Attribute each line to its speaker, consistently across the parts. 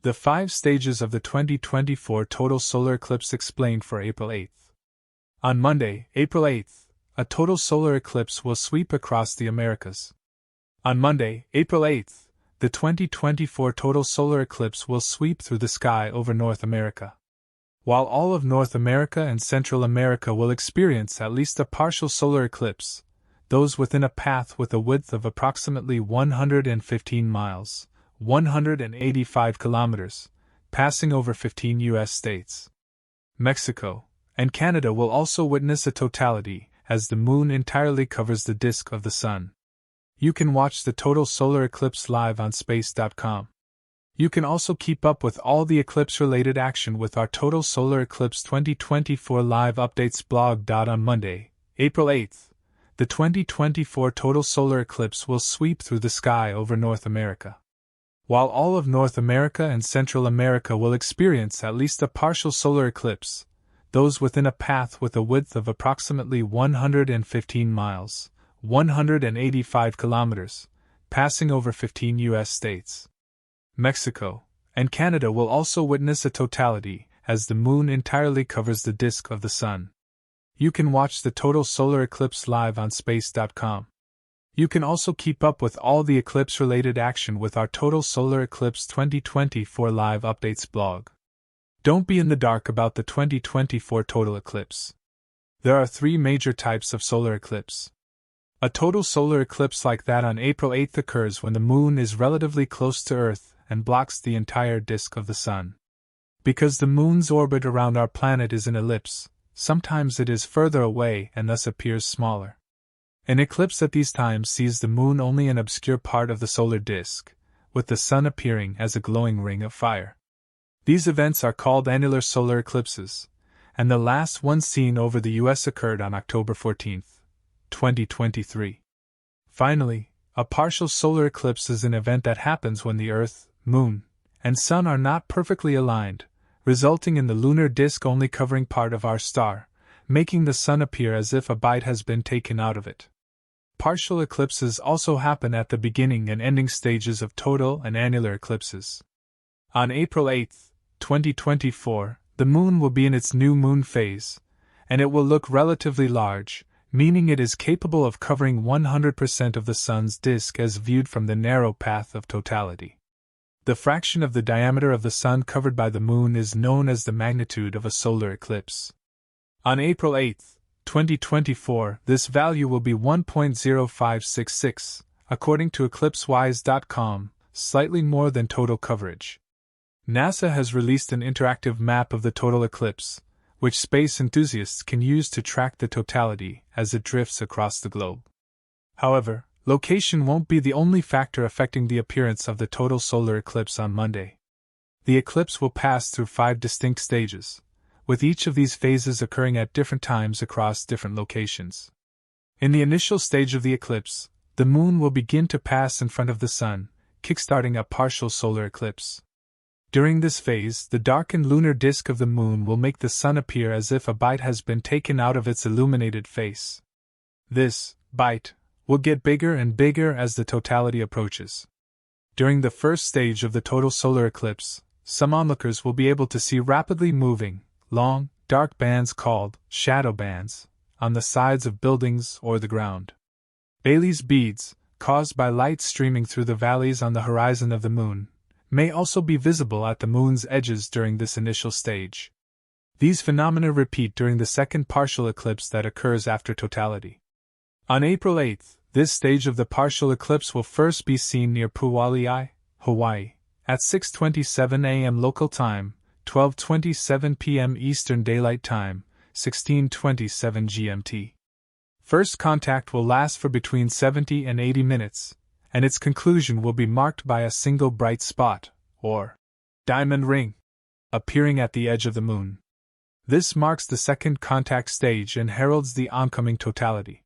Speaker 1: The 5 stages of the 2024 total solar eclipse explained for April 8th. On Monday, April 8th, a total solar eclipse will sweep across the Americas. On Monday, April 8th, the 2024 total solar eclipse will sweep through the sky over North America. While all of North America and Central America will experience at least a partial solar eclipse, those within a path with a width of approximately 115 miles, 185 kilometers, passing over 15 U.S. states, Mexico, and Canada will also witness a totality, as the moon entirely covers the disk of the sun. You can watch the total solar eclipse live on space.com. You can also keep up with all the eclipse-related action with our Total Solar Eclipse 2024 live updates blog. On Monday, April 8th, the 2024 total solar eclipse will sweep through the sky over North America. While all of North America and Central America will experience at least a partial solar eclipse, those within a path with a width of approximately 115 miles, 185 kilometers, passing over 15 U.S. states, Mexico, and Canada will also witness a totality, as the moon entirely covers the disk of the sun. You can watch the total solar eclipse live on space.com. You can also keep up with all the eclipse-related action with our Total Solar Eclipse 2024 live updates blog. Don't be in the dark about the 2024 total eclipse. There are 3 major types of solar eclipse. A total solar eclipse like that on April 8th occurs when the moon is relatively close to Earth and blocks the entire disk of the sun. Because the moon's orbit around our planet is an ellipse, sometimes it is further away and thus appears smaller. An eclipse at these times sees the moon only an obscure part of the solar disk, with the sun appearing as a glowing ring of fire. These events are called annular solar eclipses, and the last one seen over the U.S. occurred on October 14, 2023. Finally, a partial solar eclipse is an event that happens when the Earth, Moon, and Sun are not perfectly aligned, resulting in the lunar disk only covering part of our star, making the Sun appear as if a bite has been taken out of it. Partial eclipses also happen at the beginning and ending stages of total and annular eclipses. On April 8, 2024, the moon will be in its new moon phase, and it will look relatively large, meaning it is capable of covering 100% of the sun's disk as viewed from the narrow path of totality. The fraction of the diameter of the sun covered by the moon is known as the magnitude of a solar eclipse. On April 8, 2024, this value will be 1.0566, according to eclipsewise.com, slightly more than total coverage. NASA has released an interactive map of the total eclipse, which space enthusiasts can use to track the totality as it drifts across the globe. However, location won't be the only factor affecting the appearance of the total solar eclipse on Monday. The eclipse will pass through 5 distinct stages, with each of these phases occurring at different times across different locations. In the initial stage of the eclipse, the moon will begin to pass in front of the sun, kickstarting a partial solar eclipse. During this phase, the darkened lunar disk of the moon will make the sun appear as if a bite has been taken out of its illuminated face. This bite will get bigger and bigger as the totality approaches. During the first stage of the total solar eclipse, some onlookers will be able to see rapidly moving, long, dark bands called shadow bands on the sides of buildings or the ground. Bailey's beads, caused by light streaming through the valleys on the horizon of the moon, may also be visible at the moon's edges during this initial stage. These phenomena repeat during the second partial eclipse that occurs after totality. On April 8th, this stage of the partial eclipse will first be seen near Puwalii, Hawaii, at 6:27 a.m. local time, 12:27 p.m. Eastern Daylight Time, 16:27 GMT. First contact will last for between 70 and 80 minutes, and its conclusion will be marked by a single bright spot, or diamond ring, appearing at the edge of the moon. This marks the second contact stage and heralds the oncoming totality.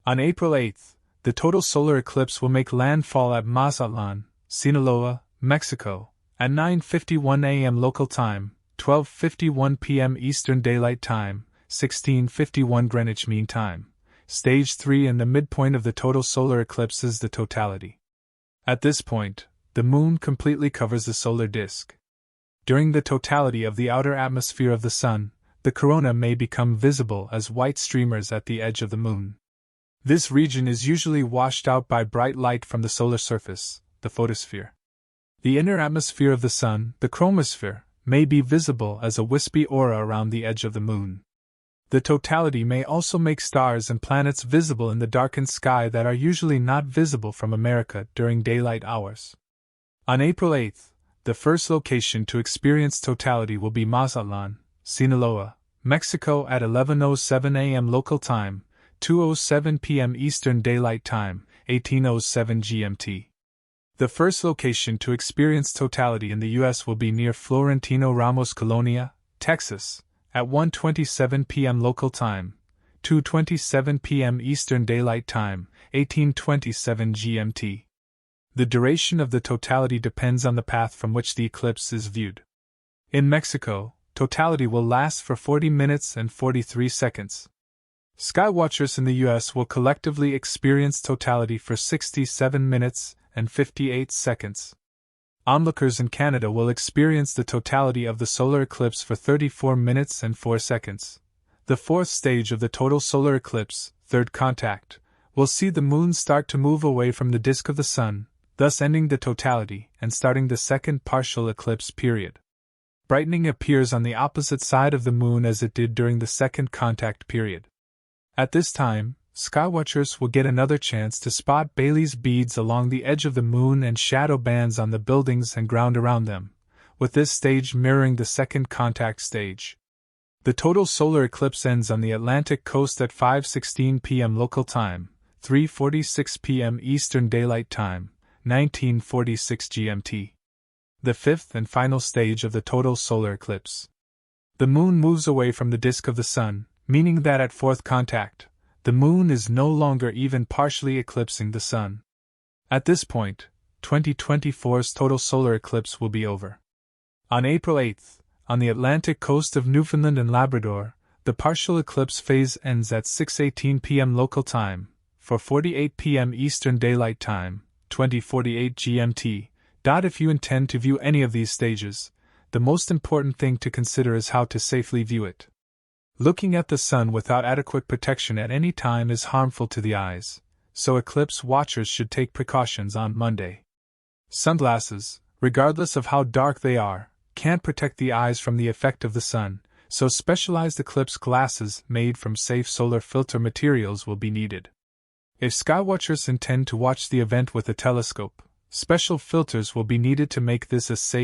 Speaker 1: On April 8th, the total solar eclipse will make landfall at Mazatlan, Sinaloa, Mexico, at 9:51 a.m. local time, 12:51 p.m. Eastern Daylight Time, 16:51 Greenwich Mean Time. Stage 3 and the midpoint of the total solar eclipse is the totality. At this point, the moon completely covers the solar disk. During the totality of the outer atmosphere of the Sun, the corona may become visible as white streamers at the edge of the Moon. This region is usually washed out by bright light from the solar surface, the photosphere. The inner atmosphere of the Sun, the chromosphere, may be visible as a wispy aura around the edge of the Moon. The totality may also make stars and planets visible in the darkened sky that are usually not visible from America during daylight hours. On April 8th, the first location to experience totality will be Mazatlan, Sinaloa, Mexico at 11:07 a.m. local time, 2:07 p.m. Eastern Daylight Time, 18:07 GMT. The first location to experience totality in the U.S. will be near Florentino Ramos Colonia, Texas, at 1:27 p.m. local time, 2:27 p.m. Eastern Daylight Time, 18:27 GMT. The duration of the totality depends on the path from which the eclipse is viewed. In Mexico, totality will last for 40 minutes and 43 seconds. Skywatchers in the U.S. will collectively experience totality for 67 minutes and 58 seconds. Onlookers in Canada will experience the totality of the solar eclipse for 34 minutes and 4 seconds. The fourth stage of the total solar eclipse, third contact, will see the Moon start to move away from the disk of the Sun, thus ending the totality and starting the second partial eclipse period. Brightening appears on the opposite side of the Moon as it did during the second contact period. At this time, skywatchers will get another chance to spot Baily's beads along the edge of the Moon and shadow bands on the buildings and ground around them, with this stage mirroring the second contact stage. The total solar eclipse ends on the Atlantic coast at 5:16 p.m. local time, 3:46 p.m. Eastern Daylight Time, 1946 GMT. The fifth and final stage of the total solar eclipse. The Moon moves away from the disk of the Sun, meaning that at fourth contact, the Moon is no longer even partially eclipsing the Sun. At this point, 2024's total solar eclipse will be over. On April 8th, on the Atlantic coast of Newfoundland and Labrador, the partial eclipse phase ends at 6:18 p.m. local time, 4:48 p.m. Eastern Daylight Time, 2048 GMT. If you intend to view any of these stages, the most important thing to consider is how to safely view it. Looking at the Sun without adequate protection at any time is harmful to the eyes, so eclipse watchers should take precautions on Monday. Sunglasses, regardless of how dark they are, can't protect the eyes from the effect of the Sun, so specialized eclipse glasses made from safe solar filter materials will be needed. If skywatchers intend to watch the event with a telescope, special filters will be needed to make this a safe